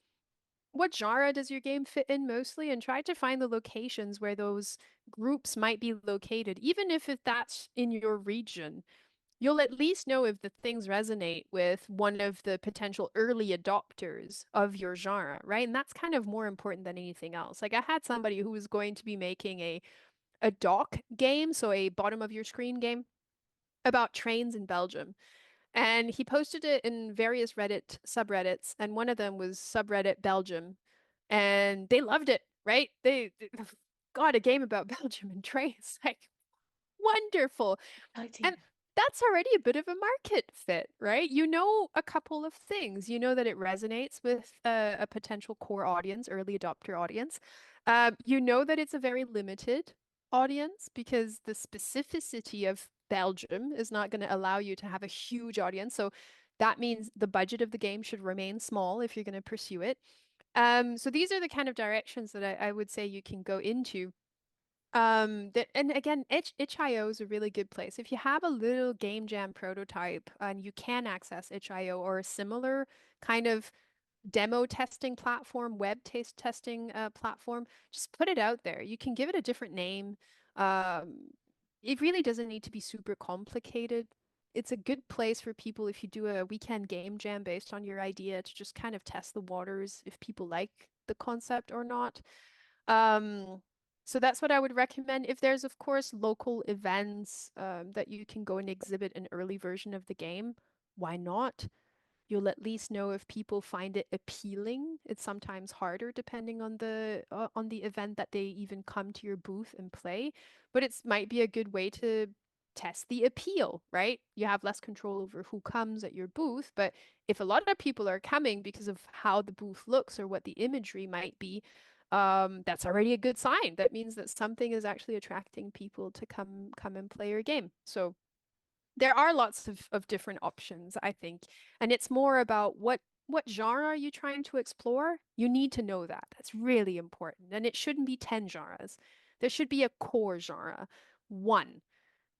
what genre does your game fit in mostly and try to find the locations where those groups might be located, even if that's in your region. You'll at least know if the things resonate with one of the potential early adopters of your genre, right? And that's kind of more important than anything else. Like I had somebody who was going to be making a dock game, so a bottom of your screen game about trains in Belgium. And he posted it in various Reddit subreddits, and one of them was subreddit Belgium, and they loved it, right? They got a game about Belgium and trains. Like wonderful. Exciting. And that's already a bit of a market fit, right? You know a couple of things. You know that it resonates with a potential core audience, early adopter audience. You know that it's a very limited audience because the specificity of Belgium is not going to allow you to have a huge audience. So that means the budget of the game should remain small if you're going to pursue it. So these are the kind of directions that I would say you can go into. That and again, itch.io is a really good place. If you have a little game jam prototype and you can access itch.io or a similar kind of demo testing platform, web taste testing platform, just put it out there. You can give it a different name. Um, it really doesn't need to be super complicated. It's a good place for people if you do a weekend game jam based on your idea to just kind of test the waters if people like the concept or not. Um, so that's what I would recommend. If there's, of course, local events that you can go and exhibit an early version of the game, why not? You'll at least know if people find it appealing. It's sometimes harder depending on the event that they even come to your booth and play, but it's might be a good way to test the appeal, right? You have less control over who comes at your booth, but if a lot of people are coming because of how the booth looks or what the imagery might be, that's already a good sign. That means that something is actually attracting people to come and play your game. So there are lots of different options, I think. And it's more about what genre are you trying to explore? You need to know that. That's really important. And it shouldn't be 10 genres. There should be a core genre. One,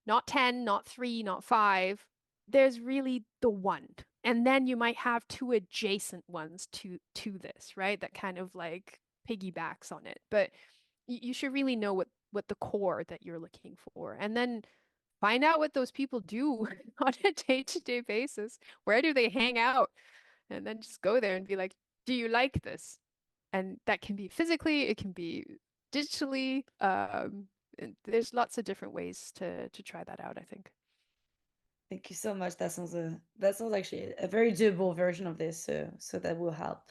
not 10, not three, not five. There's really the one. And then you might have two adjacent ones to this, right? That kind of like piggybacks on it. But you should really know what the core that you're looking for. And then find out what those people do on a day-to-day basis. Where do they hang out? And then just go there and be like, do you like this? And that can be physically, it can be digitally. And there's lots of different ways to try that out, I think. Thank you so much. That sounds actually a very doable version of this, so that will help.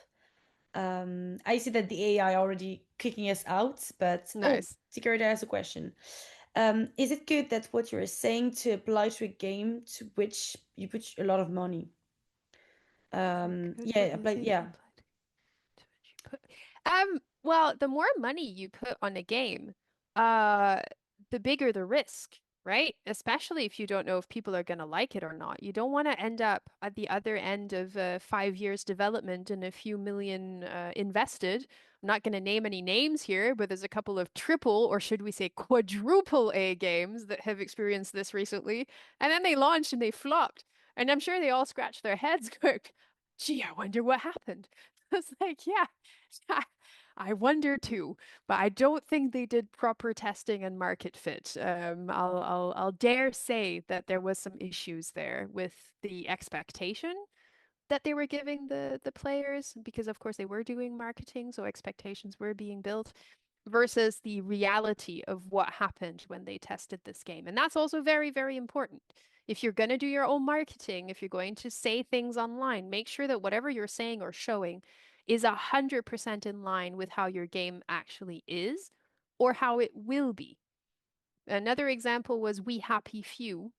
I see that the AI already kicking us out, but oh, Nice. Security has a question. Is it good that what you're saying to apply to a game to which you put a lot of money? Is it good Yeah, what you apply, say to yeah. apply to what you put? Well, the more money you put on a game, uh, the bigger the risk, right? Especially if you don't know if people are going to like it or not. You don't want to end up at the other end of 5 years development and a few million invested. I'm not going to name any names here, but there's a couple of triple, or should we say quadruple A games that have experienced this recently, and then they launched and they flopped. And I'm sure they all scratched their heads going, gee, I wonder what happened. It's like, yeah, I wonder too, but I don't think they did proper testing and market fit. I'll dare say that there was some issues there with the expectation that they were giving the players, because of course they were doing marketing, so expectations were being built versus the reality of what happened when they tested this game. And that's also very, very important. If you're going to do your own marketing, if you're going to say things online, make sure that whatever you're saying or showing is 100% in line with how your game actually is or how it will be. Another example was We Happy Few.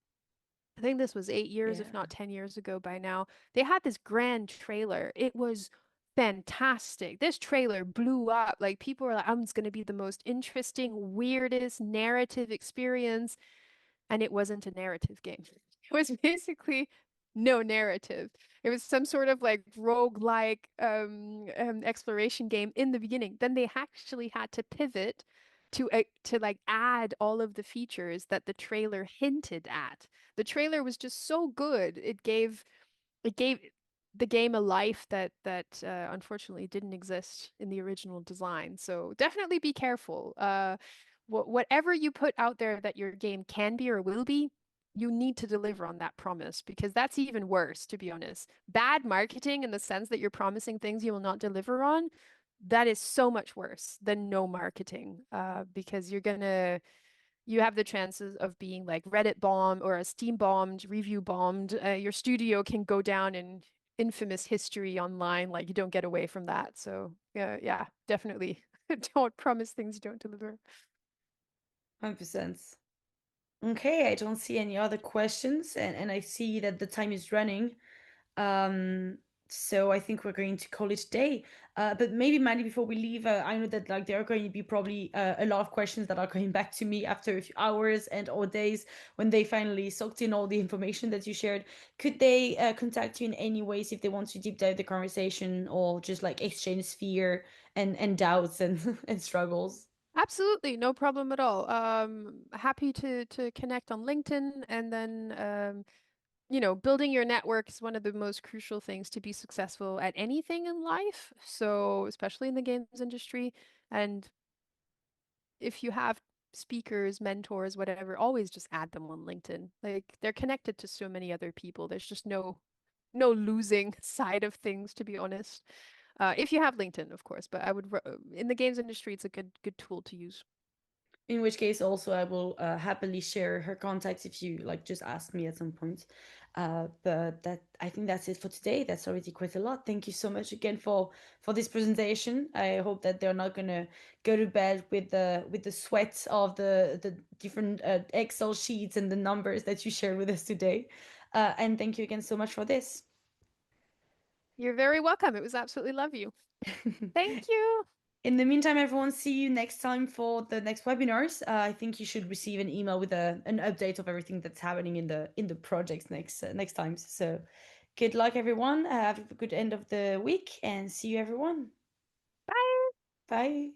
I think this was 8 years, if Yeah. not 10 years ago by now. They had this grand trailer. It was fantastic. This trailer blew up. Like people were like, it's going to be the most interesting, weirdest narrative experience. And it wasn't a narrative game. It was basically no narrative. It was some sort of like roguelike exploration game in the beginning. Then they actually had to pivot to like add all of the features that the trailer hinted at. The trailer was just so good. It gave the game a life that unfortunately didn't exist in the original design. So definitely be careful. Whatever you put out there that your game can be or will be, you need to deliver on that promise because that's even worse, to be honest. Bad marketing in the sense that you're promising things you will not deliver on, that is so much worse than no marketing, because you have the chances of being like Reddit bombed or a Steam bombed, review bombed. Your studio can go down in infamous history online. Like you don't get away from that. So yeah, definitely don't promise things you don't deliver. 100%. Okay, I don't see any other questions, and I see that the time is running. Um, so I think we're going to call it a day. But maybe, Manny, before we leave, I know that like there are going to be probably a lot of questions that are coming back to me after a few hours and or days when they finally soaked in all the information that you shared. Could they contact you in any ways if they want to deep dive the conversation or just like exchange fear and doubts and and struggles? Absolutely, no problem at all. Happy to connect on LinkedIn, and then building your network is one of the most crucial things to be successful at anything in life. So, especially in the games industry. And if you have speakers, mentors, whatever, always just add them on LinkedIn. Like they're connected to so many other people. There's just no losing side of things, to be honest. If you have LinkedIn, of course, but in the games industry, it's a good tool to use. In which case, also, I will happily share her contacts if you like just ask me at some point. But that I think that's it for today. That's already quite a lot. Thank you so much again for this presentation. I hope that they're not gonna go to bed with the sweat of the different Excel sheets and the numbers that you shared with us today. And thank you again so much for this. You're very welcome. It was absolutely love you. Thank you. In the meantime, everyone, see you next time for the next webinars. I think you should receive an email with an update of everything that's happening in the projects next times. So, good luck, everyone. Have a good end of the week, and see you, everyone. Bye. Bye.